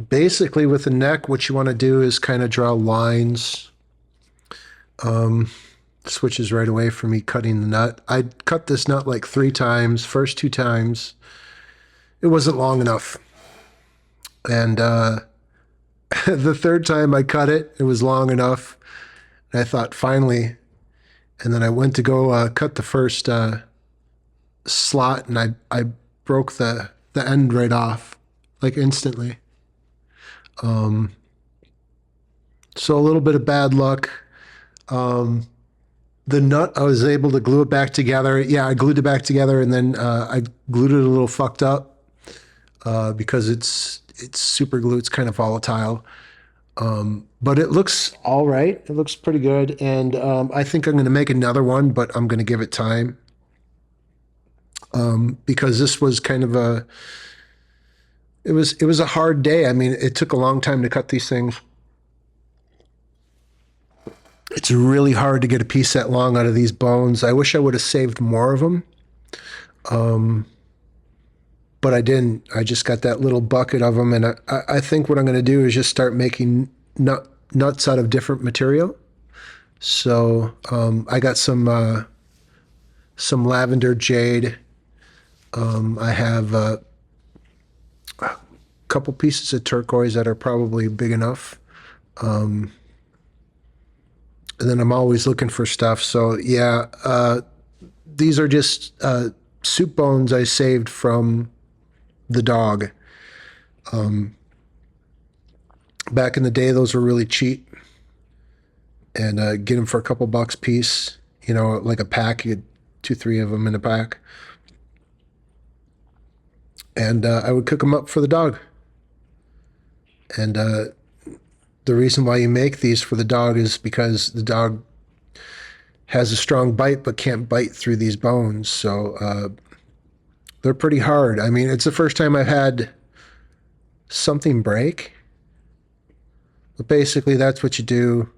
Basically, with the neck, what you want to do is kind of draw lines. Switches right away for me cutting the nut. I cut this nut like 3 times. First 2 times, it wasn't long enough. And the third time I cut it, it was long enough. And I thought, finally. And then I went to go cut the first slot, and I broke the end right off, like instantly. So a little bit of bad luck. The nut, I was able to glue it back together. Yeah, I glued it back together, and then I glued it a little fucked up because it's super glue. It's kind of volatile, but it looks all right. It looks pretty good, and I think I'm going to make another one, but I'm going to give it time because this was kind of a it was a hard day. I mean, it took a long time to cut these things. It's really hard to get a piece that long out of these bones. I wish I would have saved more of them. But I didn't. I just got that little bucket of them, and I think what I'm going to do is just start making nuts out of different material. So I got some lavender jade. I have a couple pieces of turquoise that are probably big enough. And then I'm always looking for stuff. So yeah, these are just soup bones I saved from the dog. Back in the day, those were really cheap, and get them for a couple bucks piece. You know, like a pack. You get 2, 3 of them in a pack, and I would cook them up for the dog. And the reason why you make these for the dog is because the dog has a strong bite but can't bite through these bones. So they're pretty hard. I mean, it's the first time I've had something break. But basically, that's what you do.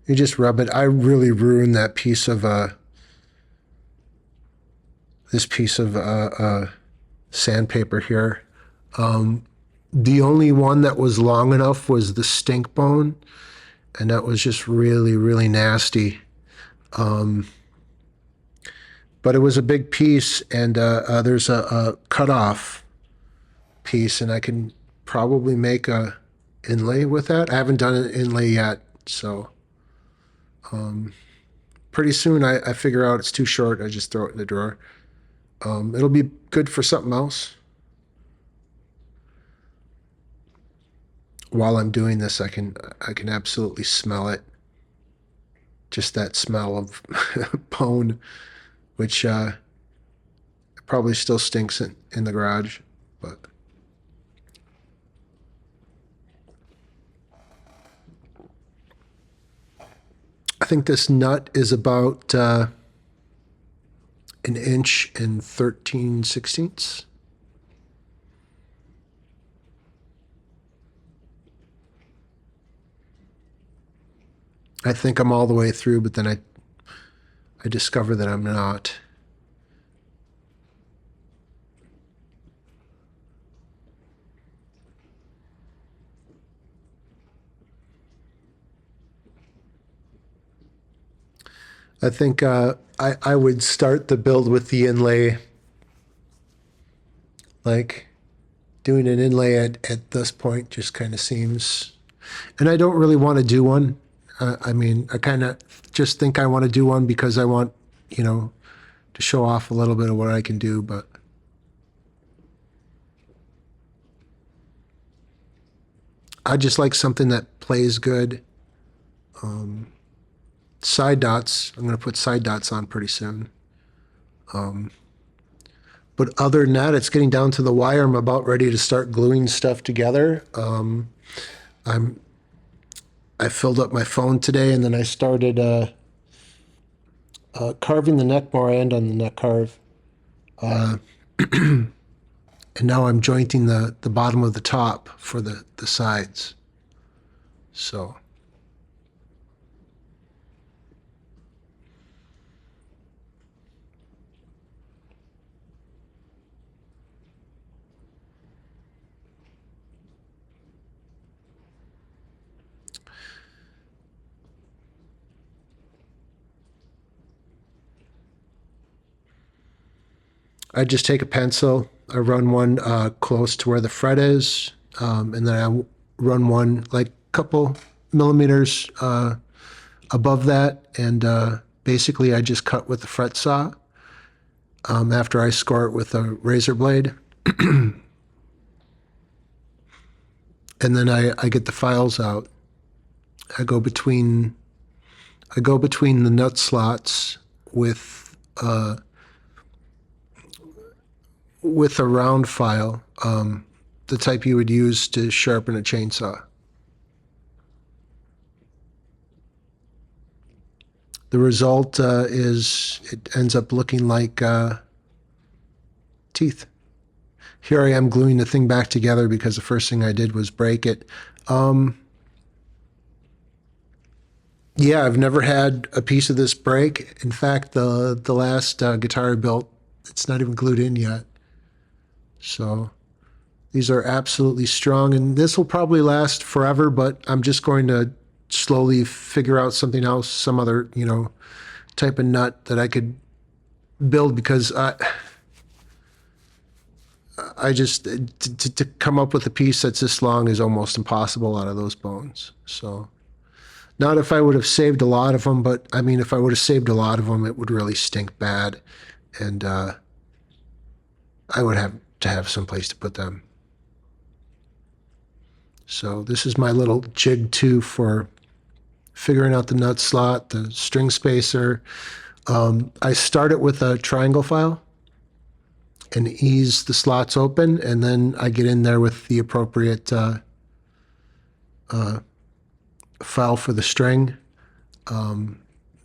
You just rub it. I really ruined that piece of this piece of sandpaper here. The only one that was long enough was the stink bone, and that was just really, really nasty. But it was a big piece, and there's a cutoff piece, and I can probably make a inlay with that. I haven't done an inlay yet, so pretty soon I figure out it's too short. I just throw it in the drawer. It'll be good for something else. While I'm doing this, I can absolutely smell it. Just that smell of bone, which probably still stinks in the garage, but I think this nut is about an inch and 13/16. I think I'm all the way through, but then I discover that I'm not. I think I would start the build with the inlay, like doing an inlay at this point just kind of seems, and I don't really want to do one. I mean, I kind of just think I want to do one because I want, you know, to show off a little bit of what I can do, but I just like something that plays good. Side dots, I'm going to put side dots on pretty soon. But other than that, it's getting down to the wire. I'm about ready to start gluing stuff together. I filled up my phone today, and then I started carving the neck more end on the neck carve. And now I'm jointing the bottom of the top for the sides. So I just take a pencil, I run one close to where the fret is, and then I run one like a couple millimeters above that, and basically I just cut with the fret saw after I score it with a razor blade. And then I get the files out. I go between the nut slots with a round file, the type you would use to sharpen a chainsaw. The result is it ends up looking like teeth. Here I am gluing the thing back together because the first thing I did was break it. Yeah, I've never had a piece of this break. In fact, the last guitar I built, it's not even glued in yet. So these are absolutely strong, and this will probably last forever, but I'm just going to slowly figure out something else, some other, type of nut that I could build, because I just, to come up with a piece that's this long is almost impossible out of those bones. So not if I would have saved a lot of them, but I mean, if I would have saved a lot of them, it would really stink bad. And I would have to have some place to put them. So this is my little jig too for figuring out the nut slot, the string spacer. I start it with a triangle file and ease the slots open, and then I get in there with the appropriate file for the string.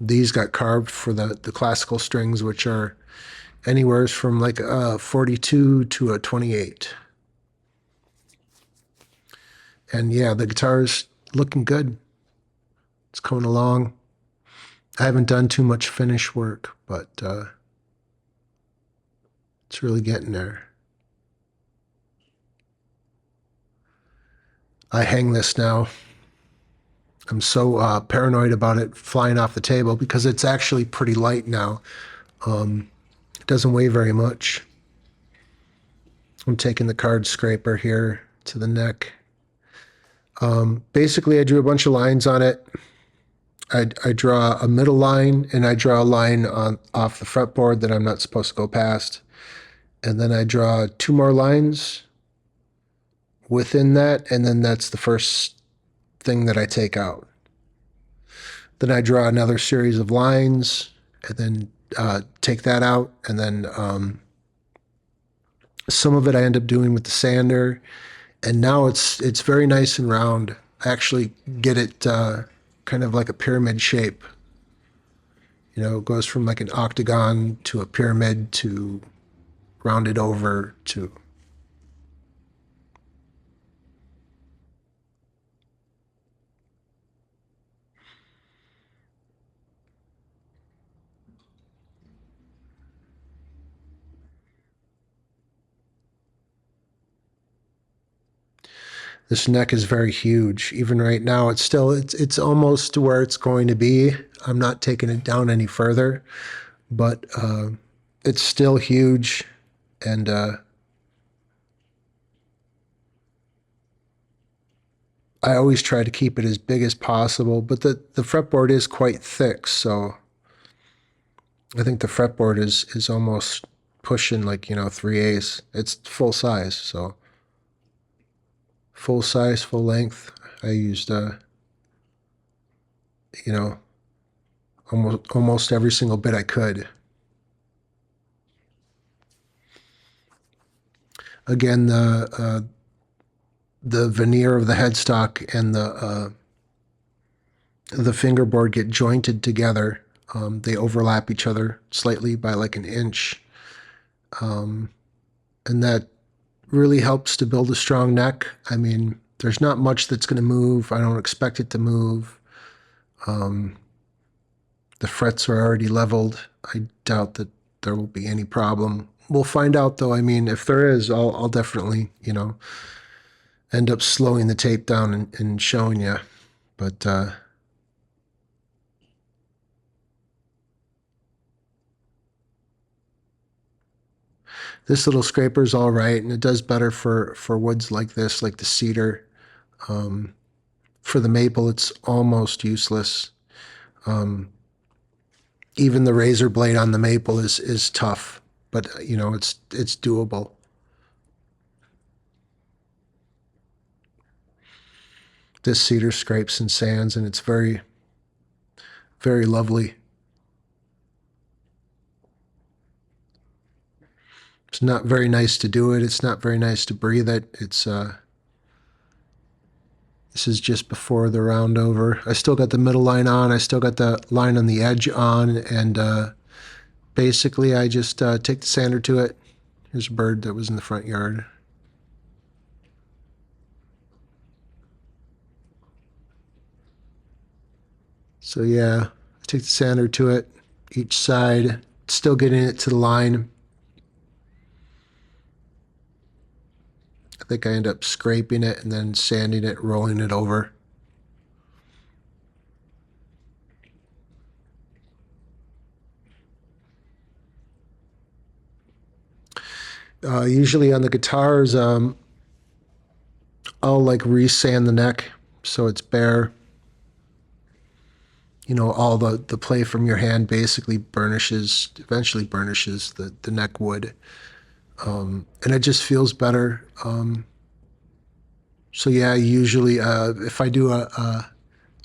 These got carved for the classical strings, which are anywhere from like a 42 to a 28. And yeah, the guitar's looking good. It's coming along. I haven't done too much finish work, but it's really getting there. I hang this now. I'm so paranoid about it flying off the table because it's actually pretty light now. It doesn't weigh very much. I'm taking the card scraper here to the neck. Basically, I drew a bunch of lines on it. I draw a middle line, and I draw a line off the fretboard that I'm not supposed to go past. And then I draw two more lines within that, and then that's the first thing that I take out. Then I draw another series of lines, and then take that out, and then some of it I end up doing with the sander, and now it's very nice and round. I actually get it kind of like a pyramid shape. It goes from like an octagon to a pyramid to rounded over to. This neck is very huge. Even right now, it's almost to where it's going to be. I'm not taking it down any further, but it's still huge, and I always try to keep it as big as possible. But the fretboard is quite thick, so I think the fretboard is almost pushing like 3/8. It's full size, so full size, full length. I used you know almost every single bit I could. Again, the veneer of the headstock and the fingerboard get jointed together. They overlap each other slightly by like an inch, and that really helps to build a strong neck. I mean, there's not much that's going to move. I don't expect it to move. The frets are already leveled. I doubt that there will be any problem. We'll find out, though. I mean, if there is, I'll definitely, end up slowing the tape down and showing you. But This little scraper is all right, and it does better for woods like this, like the cedar. For the maple, it's almost useless. Even the razor blade on the maple is tough, but you know it's doable. This cedar scrapes and sands, and it's very, very lovely. It's not very nice to do it. It's not very nice to breathe it. This is just before the round over. I still got the middle line on. I still got the line on the edge on, and basically I just take the sander to it. Here's a bird that was in the front yard. So yeah, I take the sander to it, each side, still getting it to the line. I think I end up scraping it and then sanding it, rolling it over. Usually on the guitars, I'll like resand the neck so it's bare. You know, all the play from your hand basically eventually burnishes the neck wood. And it just feels better. So yeah, usually if I do well,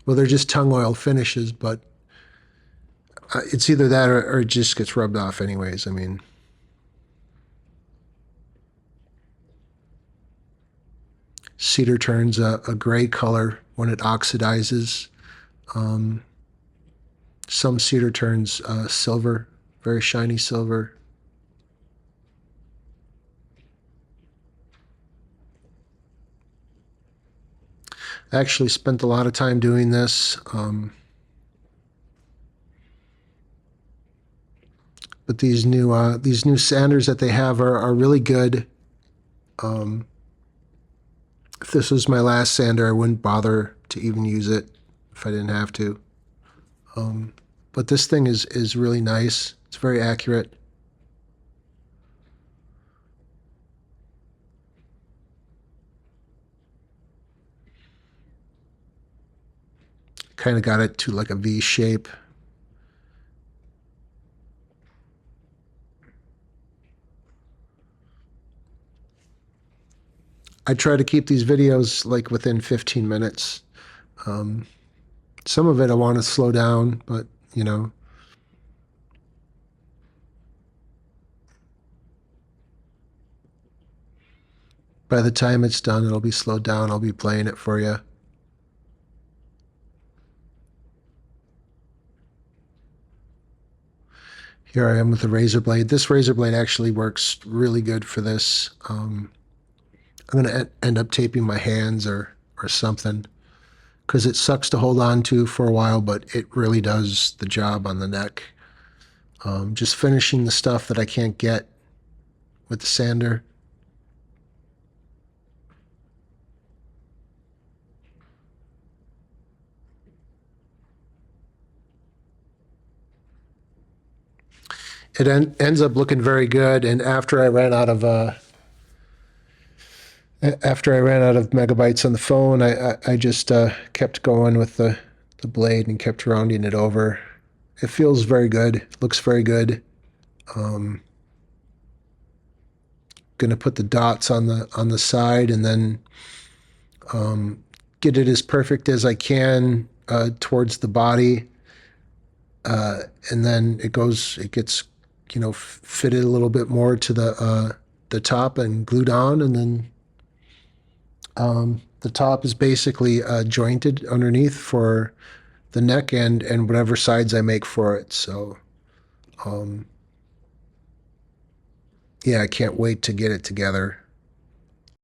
they're just tung oil finishes, but it's either that or it just gets rubbed off anyways. I mean, cedar turns a gray color when it oxidizes. Some cedar turns silver, very shiny silver. I actually spent a lot of time doing this. But these new sanders that they have are really good. If this was my last sander, I wouldn't bother to even use it if I didn't have to. But this thing is really nice. It's very accurate. Kind of got it to like a V shape. I try to keep these videos like within 15 minutes. Some of it I want to slow down, but you know. By the time it's done, it'll be slowed down. I'll be playing it for you. Here I am with the razor blade. This razor blade actually works really good for this. I'm going to end up taping my hands or something because it sucks to hold on to for a while, but it really does the job on the neck. Just finishing the stuff that I can't get with the sander. It ends up looking very good. And after I ran out of megabytes on the phone, I just kept going with the blade and kept rounding it over. It feels very good. It looks very good. Gonna put the dots on the side and then get it as perfect as I can towards the body. And then it gets, you know, fitted a little bit more to the top and glued on, and then the top is basically jointed underneath for the neck and whatever sides I make for it. So, yeah, I can't wait to get it together.